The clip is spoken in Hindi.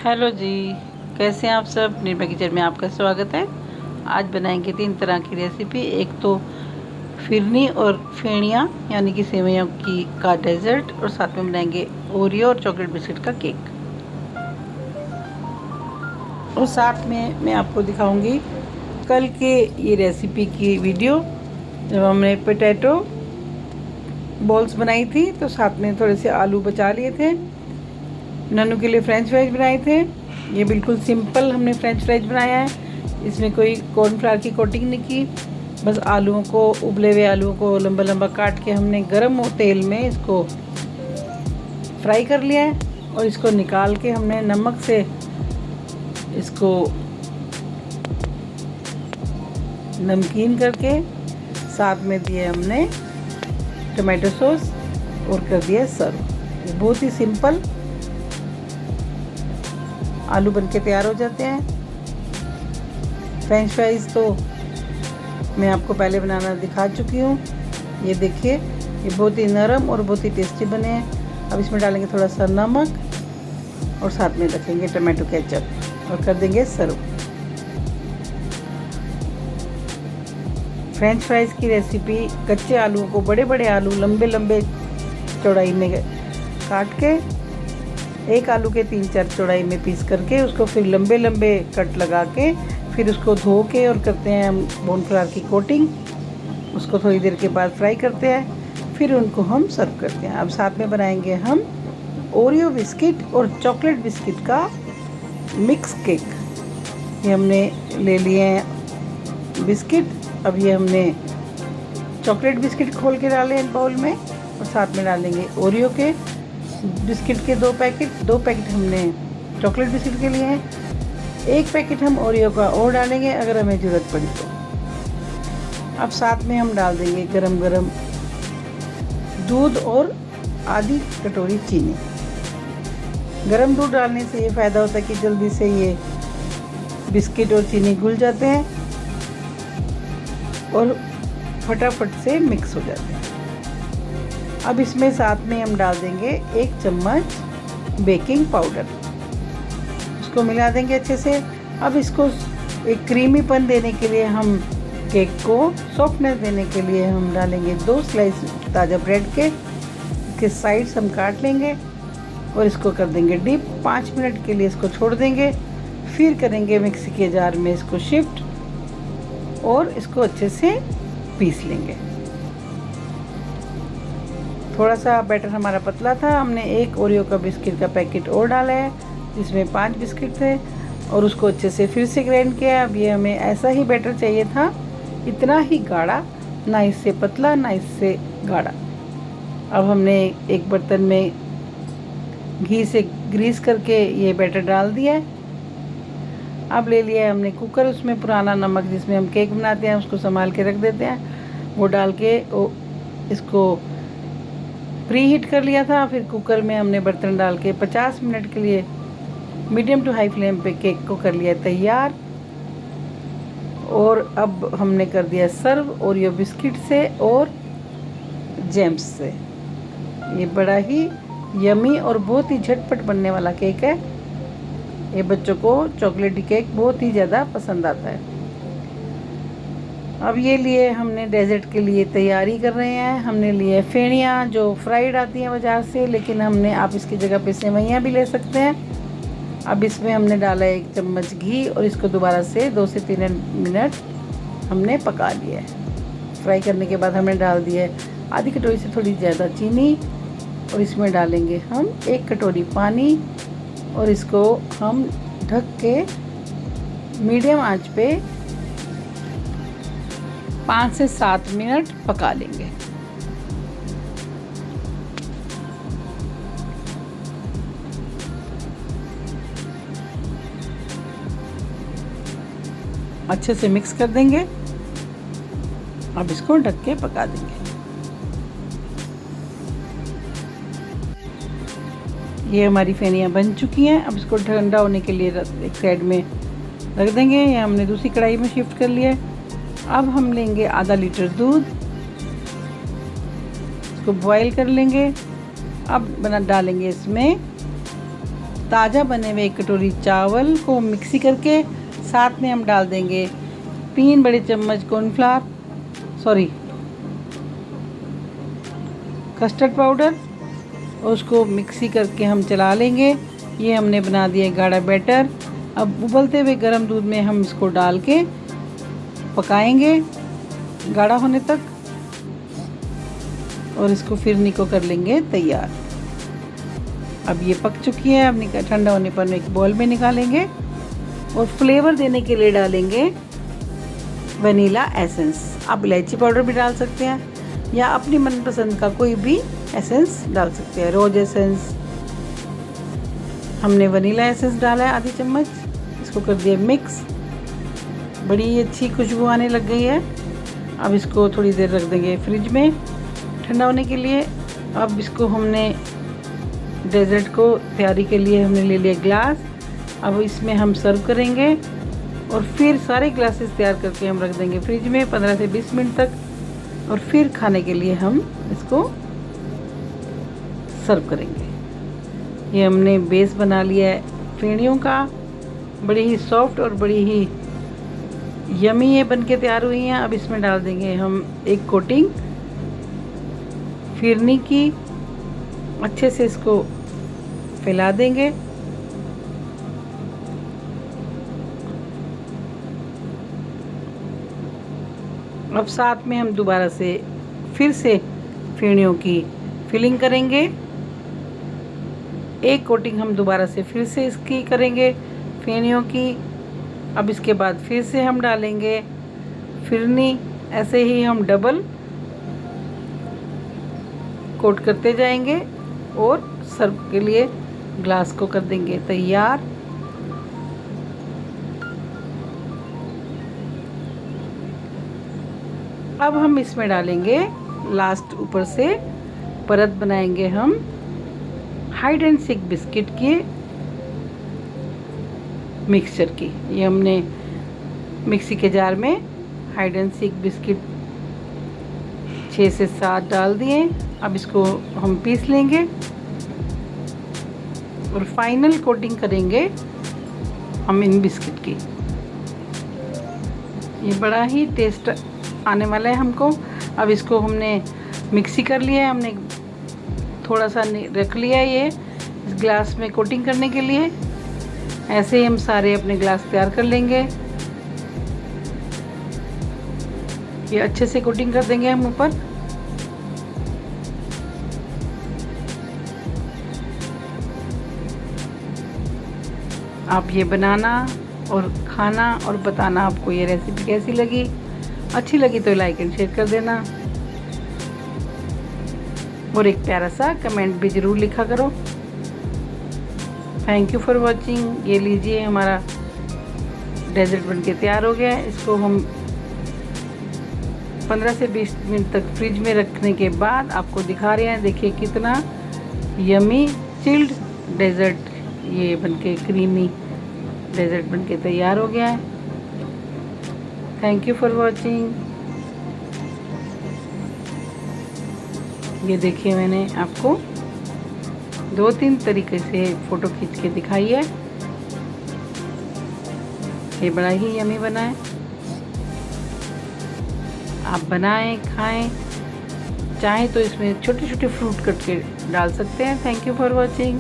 हेलो जी, कैसे हैं आप सब। निर्भय किचन में आपका स्वागत है। आज बनाएंगे 3 तरह की रेसिपी। एक तो फिरनी और फेणियाँ यानी कि सेवइयों की का डेजर्ट, और साथ में बनाएंगे ओरियो और चॉकलेट बिस्किट का केक। और साथ में मैं आपको दिखाऊंगी कल के ये रेसिपी की वीडियो, जब हमने पोटैटो बॉल्स बनाई थी तो साथ में थोड़े से आलू बचा लिए थे। नन्नू के लिए फ्रेंच फ्राइज बनाए थे। ये बिल्कुल सिंपल हमने फ्रेंच फ्राइज बनाया है। इसमें कोई कॉर्नफ्लावर की कोटिंग नहीं की, बस आलूओं को, उबले हुए आलूओं को लंबा लंबा काट के हमने गरम तेल में इसको फ्राई कर लिया है। और इसको निकाल के हमने नमक से इसको नमकीन करके साथ में दिए हमने टमाटो सॉस और कर दिया सर्व। बहुत ही सिंपल आलू बनके तैयार हो जाते हैं। फ्रेंच फ्राइज तो मैं आपको पहले बनाना दिखा चुकी हूँ। ये देखिए, ये बहुत ही नरम और बहुत ही टेस्टी बने हैं। अब इसमें डालेंगे थोड़ा सा नमक और साथ में रखेंगे टमाटो केचप और कर देंगे सर्व। फ्रेंच फ्राइज की रेसिपी, कच्चे आलूओं को, बड़े बड़े आलू लंबे लंबे चौड़ाई में काट के, एक आलू के 3-4 चौड़ाई में पीस करके उसको फिर लंबे लंबे कट लगा के फिर उसको धो के और करते हैं हम कॉर्नफ्लावर की कोटिंग। उसको थोड़ी देर के बाद फ्राई करते हैं, फिर उनको हम सर्व करते हैं। अब साथ में बनाएंगे हम ओरियो बिस्किट और चॉकलेट बिस्किट का मिक्स केक। ये हमने ले लिए हैं बिस्किट। अब ये हमने चॉकलेट बिस्किट खोल के डाले हैं बाउल में, और साथ में डालेंगे ओरियो के बिस्किट के 2 पैकेट हमने चॉकलेट बिस्किट के लिए हैं। 1 पैकेट हम ओरियो का और डालेंगे अगर हमें ज़रूरत पड़ी तो। अब साथ में हम डाल देंगे गरम गरम दूध और आधी कटोरी चीनी। गरम दूध डालने से ये फ़ायदा होता है कि जल्दी से ये बिस्किट और चीनी घुल जाते हैं और फटाफट से मिक्स हो जाते हैं। अब इसमें साथ में हम डाल देंगे 1 चम्मच बेकिंग पाउडर। इसको मिला देंगे अच्छे से। अब इसको एक क्रीमीपन देने के लिए, हम केक को सॉफ्टनेस देने के लिए हम डालेंगे 2 स्लाइस ताज़ा ब्रेड के साइड्स हम काट लेंगे और इसको कर देंगे डिप। 5 मिनट के लिए इसको छोड़ देंगे, फिर करेंगे मिक्सी के जार में इसको शिफ्ट और इसको अच्छे से पीस लेंगे। थोड़ा सा बैटर हमारा पतला था। हमने 1 ओरियो का बिस्किट का पैकेट और डाला है, जिसमें 5 बिस्किट थे, और उसको अच्छे से फिर से ग्राइंड किया। अब ये हमें ऐसा ही बैटर चाहिए था, इतना ही गाढ़ा, ना इससे पतला ना इससे गाढ़ा। अब हमने एक बर्तन में घी से ग्रीस करके ये बैटर डाल दिया है। अब ले लिया है हमने कुकर, उसमें पुराना नमक जिसमें हम केक बनाते हैं उसको संभाल के रख देते हैं, वो डाल के इसको प्री हीट कर लिया था। फिर कुकर में हमने बर्तन डाल के 50 मिनट के लिए मीडियम टू हाई फ्लेम पे केक को कर लिया तैयार। और अब हमने कर दिया सर्व ओरियो बिस्किट से और जेम्स से। ये बड़ा ही यमी और बहुत ही झटपट बनने वाला केक है। ये बच्चों को चॉकलेटी केक बहुत ही ज़्यादा पसंद आता है। अब ये लिए हमने डेजर्ट के लिए तैयारी कर रहे हैं। हमने लिए फेणियाँ जो फ्राइड आती हैं बाज़ार से, लेकिन हमने, आप इसकी जगह पे सेवइयाँ भी ले सकते हैं। अब इसमें हमने डाला 1 चम्मच घी और इसको दोबारा से 2 से 3 मिनट हमने पका लिया है। फ्राई करने के बाद हमने डाल दिया है आधी कटोरी से थोड़ी ज़्यादा चीनी, और इसमें डालेंगे हम 1 कटोरी पानी, और इसको हम ढक के मीडियम आंच पे 5 से 7 मिनट पका लेंगे। अच्छे से मिक्स कर देंगे। अब इसको ढक के पका देंगे। ये हमारी फेनियाँ बन चुकी हैं। अब इसको ठंडा होने के लिए एक साइड में रख देंगे। ये हमने दूसरी कढ़ाई में शिफ्ट कर लिया है। अब हम लेंगे आधा लीटर दूध, इसको बॉईल कर लेंगे। अब डालेंगे इसमें ताज़ा बने हुए 1 कटोरी चावल को मिक्सी करके साथ में हम डाल देंगे 3 बड़े चम्मच कस्टर्ड पाउडर। उसको मिक्सी करके हम चला लेंगे। ये हमने बना दिया गाढ़ा बैटर। अब उबलते हुए गर्म दूध में हम इसको डाल के पकाएंगे गाढ़ा होने तक, और इसको फिर निको कर लेंगे तैयार। अब ये पक चुकी है। अब ठंडा होने पर एक बॉल में निकालेंगे और फ्लेवर देने के लिए डालेंगे वनीला एसेंस। आप इलायची पाउडर भी डाल सकते हैं या अपनी मनपसंद का कोई भी एसेंस डाल सकते हैं। रोज एसेंस, हमने वनीला एसेंस डाला है आधी चम्मच। इसको कर दिया मिक्स। बड़ी अच्छी खुशबू आने लग गई है। अब इसको थोड़ी देर रख देंगे फ्रिज में ठंडा होने के लिए। अब इसको हमने डेजर्ट को तैयारी के लिए हमने ले लिया ग्लास। अब इसमें हम सर्व करेंगे और फिर सारे ग्लासेस तैयार करके हम रख देंगे फ्रिज में 15 से 20 मिनट तक, और फिर खाने के लिए हम इसको सर्व करेंगे। ये हमने बेस बना लिया है फेड़ियों का। बड़ी ही सॉफ्ट और बड़ी ही यमी ये बन के तैयार हुई हैं। अब इसमें डाल देंगे हम एक कोटिंग फिरनी की। अच्छे से इसको फैला देंगे। अब साथ में हम दोबारा से फिर से फेड़ियों की फिलिंग करेंगे। एक कोटिंग हम दोबारा से फिर से इसकी करेंगे फेड़ियों की। अब इसके बाद फिर से हम डालेंगे फिरनी। ऐसे ही हम डबल कोट करते जाएंगे और सर्व के लिए ग्लास को कर देंगे तैयार। अब हम इसमें डालेंगे लास्ट ऊपर से परत बनाएंगे हम हाइड एंड सीक बिस्किट के मिक्सचर की। ये हमने मिक्सी के जार में हाइड एंड सीक बिस्किट 6 से 7 डाल दिए। अब इसको हम पीस लेंगे और फाइनल कोटिंग करेंगे हम इन बिस्किट की। ये बड़ा ही टेस्ट आने वाला है हमको। अब इसको हमने मिक्सी कर लिया है। हमने थोड़ा सा रख लिया है ये इस ग्लास में कोटिंग करने के लिए। ऐसे ही हम सारे अपने ग्लास तैयार कर लेंगे। ये अच्छे से कोटिंग कर देंगे हम ऊपर। आप ये बनाना और खाना और बताना आपको ये रेसिपी कैसी लगी। अच्छी लगी तो लाइक एंड शेयर कर देना और एक प्यारा सा कमेंट भी ज़रूर लिखा करो। Thank you for watching. ये लीजिए हमारा डेजर्ट बनके तैयार हो गया है। इसको हम 15 से 20 मिनट तक फ्रिज में रखने के बाद आपको दिखा रहे हैं। देखिए कितना यमी चिल्ड डेजर्ट ये बनके क्रीमी डेजर्ट बनके तैयार हो गया है। Thank you for watching. ये देखिए मैंने आपको 2-3 तरीके से फ़ोटो खींच के दिखाई है। ये बड़ा ही यमी बना है। आप बनाएं खाएं, चाहें तो इसमें छोटे छोटे फ्रूट कट के डाल सकते हैं। Thank you for watching.